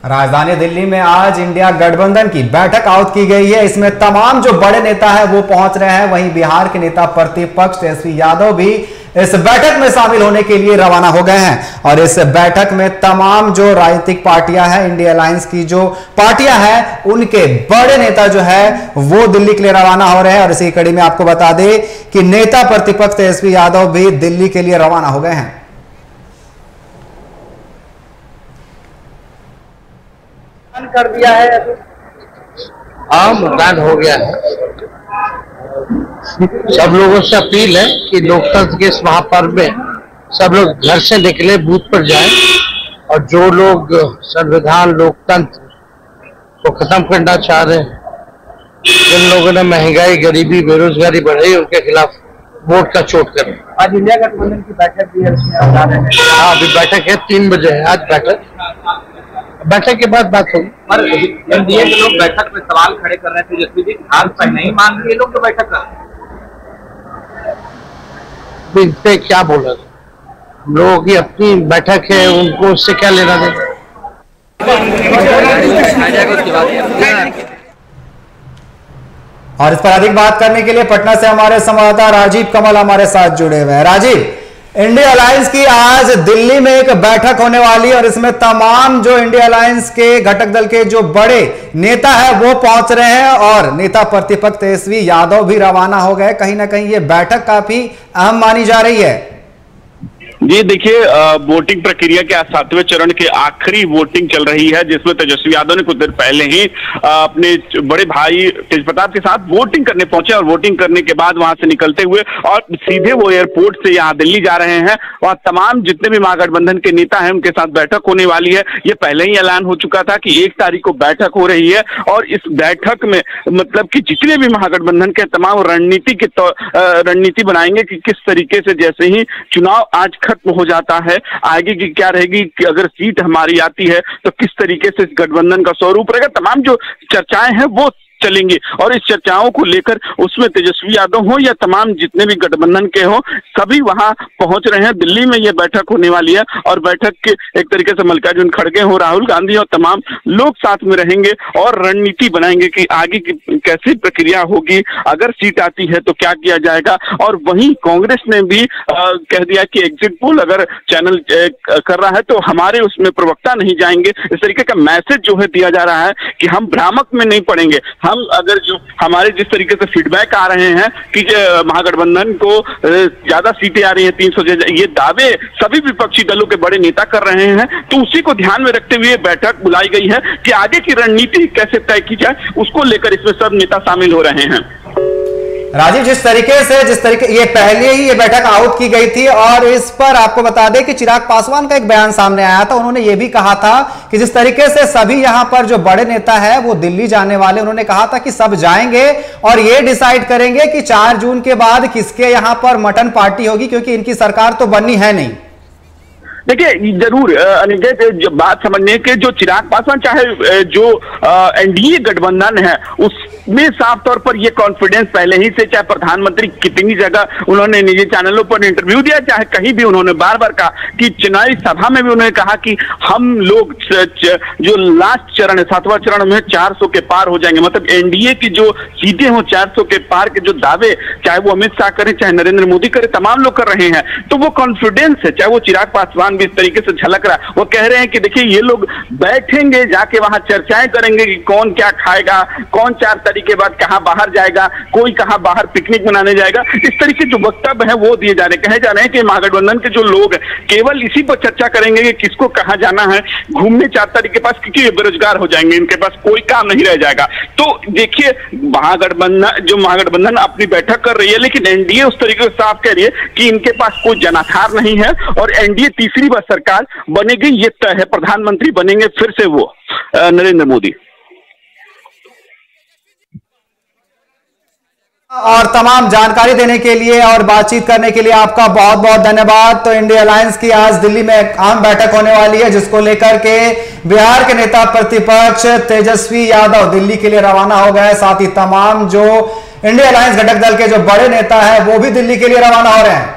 राजधानी दिल्ली में आज इंडिया गठबंधन की बैठक आहुत की गई है। इसमें तमाम जो बड़े नेता हैं वो पहुंच रहे हैं। वहीं बिहार के नेता प्रतिपक्ष तेजस्वी यादव भी इस बैठक में शामिल होने के लिए रवाना हो गए हैं। और इस बैठक में तमाम जो राजनीतिक पार्टियां हैं, इंडिया अलायंस की जो पार्टियां हैं, उनके बड़े नेता जो है वो दिल्ली के लिए रवाना हो रहे हैं। और इसी कड़ी में आपको बता दें कि नेता प्रतिपक्ष तेजस्वी यादव भी दिल्ली के लिए रवाना हो गए हैं। कर दिया है, मतदान हो गया है। सब लोगों से अपील है कि लोकतंत्र के इस महापर्व में सब लोग घर से निकले, बूथ पर जाएं और जो लोग संविधान लोकतंत्र को खत्म करना चाह रहे हैं, जिन लोगों ने महंगाई, गरीबी, बेरोजगारी बढ़ाई, उनके खिलाफ वोट का चोट करें। आज इंडिया गठबंधन की बैठक भी है, उसमें आप जा रहे हैं? हाँ, अभी बैठक है, 3 बजे है आज बैठक के बाद बात होगी। पर एनडीए के लोग बैठक में सवाल खड़े कर रहे थे, तेजस्वी जी हाल पहले नहीं मान रहे लोग तो बैठक कर रहे क्या बोला, हम लोगों की अपनी बैठक है, उनको उससे क्या लेना देना। और इस पर अधिक बात करने के लिए पटना से हमारे संवाददाता राजीव कमल हमारे साथ जुड़े हुए हैं। राजीव, इंडिया अलायंस की आज दिल्ली में एक बैठक होने वाली है और इसमें तमाम जो इंडिया अलायंस के घटक दल के जो बड़े नेता है वो पहुंच रहे हैं और नेता प्रतिपक्ष तेजस्वी यादव भी रवाना हो गए। कहीं ना कहीं ये बैठक काफी अहम मानी जा रही है। जी देखिए, वोटिंग प्रक्रिया के 7वें चरण के आखिरी वोटिंग चल रही है, जिसमें तेजस्वी यादव ने कुछ देर पहले ही अपने बड़े भाई तेज प्रताप के साथ वोटिंग करने पहुंचे और वोटिंग करने के बाद वहां से निकलते हुए और सीधे वो एयरपोर्ट से यहाँ दिल्ली जा रहे हैं। वहां तमाम जितने भी महागठबंधन के नेता हैं उनके साथ बैठक होने वाली है। ये पहले ही ऐलान हो चुका था कि 1 तारीख को बैठक हो रही है और इस बैठक में मतलब कि जितने भी महागठबंधन के तमाम रणनीति बनाएंगे कि किस तरीके से जैसे ही चुनाव आज खत्म हो जाता है, आगे की क्या रहेगी, कि अगर सीट हमारी आती है तो किस तरीके से इस गठबंधन का स्वरूप रहेगा, तमाम जो चर्चाएं हैं वो चलेंगी। और इस चर्चाओं को लेकर उसमें तेजस्वी यादव हो या तमाम जितने भी गठबंधन के हो, सभी वहां पहुंच रहे हैं। दिल्ली में ये बैठक होने वाली है और बैठक के एक तरीके से मल्लिकार्जुन खड़गे हो, राहुल गांधी और तमाम लोग साथ में रहेंगे और रणनीति बनाएंगे कि आगे की कैसी प्रक्रिया होगी, अगर सीट आती है तो क्या किया जाएगा। और वहीं कांग्रेस ने भी कह दिया कि एग्जिट पोल अगर चैनल कर रहा है तो हमारे उसमें प्रवक्ता नहीं जाएंगे। इस तरीके का मैसेज जो है दिया जा रहा है कि हम भ्रामक में नहीं पड़ेंगे। हम अगर जो हमारे जिस तरीके से फीडबैक आ रहे हैं कि महागठबंधन को ज्यादा सीटें आ रही हैं, 300 ये दावे सभी विपक्षी दलों के बड़े नेता कर रहे हैं, तो उसी को ध्यान में रखते हुए बैठक बुलाई गई है कि आगे की रणनीति कैसे तय की जाए, उसको लेकर इसमें सब नेता शामिल हो रहे हैं। राजीव, जिस तरीके ये पहले ही ये बैठक आहुत की गई थी और इस पर आपको बता दें कि चिराग पासवान का एक बयान सामने आया था। उन्होंने ये भी कहा था कि जिस तरीके से सभी यहां पर जो बड़े नेता है वो दिल्ली जाने वाले, उन्होंने कहा था कि सब जाएंगे और ये डिसाइड करेंगे कि 4 जून के बाद किसके यहां पर मटन पार्टी होगी, क्योंकि इनकी सरकार तो बननी है नहीं। देखिए, जरूर अनिकेत, बात समझने के जो चिराग पासवान चाहे जो एनडीए गठबंधन है उसमें साफ तौर पर ये कॉन्फिडेंस पहले ही से, चाहे प्रधानमंत्री कितनी जगह उन्होंने निजी चैनलों पर इंटरव्यू दिया, चाहे कहीं भी उन्होंने बार बार कहा कि चुनावी सभा में भी उन्होंने कहा कि हम लोग जो लास्ट चरण है 7वां चरण में 400 के पार हो जाएंगे। मतलब एनडीए की जो सीटें हो 400 के पार के जो दावे, चाहे वो अमित शाह करें चाहे नरेंद्र मोदी करें, तमाम लोग कर रहे हैं। तो वो कॉन्फिडेंस है, चाहे वो चिराग पासवान भी इस तरीके से झलक रहा है। वो कह रहे हैं कि देखिए ये लोग बैठेंगे, जाके वहां चर्चाएं करेंगे कि कौन क्या खाएगा, कौन 4 तारीख के बाद कहां बाहर जाएगा, कोई कहां बाहर पिकनिक मनाने जाएगा। इस तरीके जो वक्तव्य है वो दिए जा रहे, कहे जा रहे हैं कि महागठबंधन के जो लोग हैं केवल इसी पर चर्चा करेंगे कि किसको कहां जाना है घूमने 4 तारीख के पास, क्योंकि ये बेरोजगार हो जाएंगे, इनके पास कोई काम नहीं रह जाएगा। तो देखिए, महागठबंधन अपनी बैठक कर रही है, लेकिन एनडीए उस तरीके से साफ कह रही है कि इनके पास कोई जनाधार नहीं है और एनडीए तीसरी बार सरकार बनेगी, ये तय है। प्रधानमंत्री बनेंगे फिर से वो नरेंद्र मोदी। और तमाम जानकारी देने के लिए और बातचीत करने के लिए आपका बहुत बहुत धन्यवाद। तो इंडिया अलायंस की आज दिल्ली में एक आम बैठक होने वाली है, जिसको लेकर के बिहार के नेता प्रतिपक्ष तेजस्वी यादव दिल्ली के लिए रवाना हो गए। साथ ही तमाम जो इंडिया अलायंस घटक दल के जो बड़े नेता हैं वो भी दिल्ली के लिए रवाना हो रहे हैं।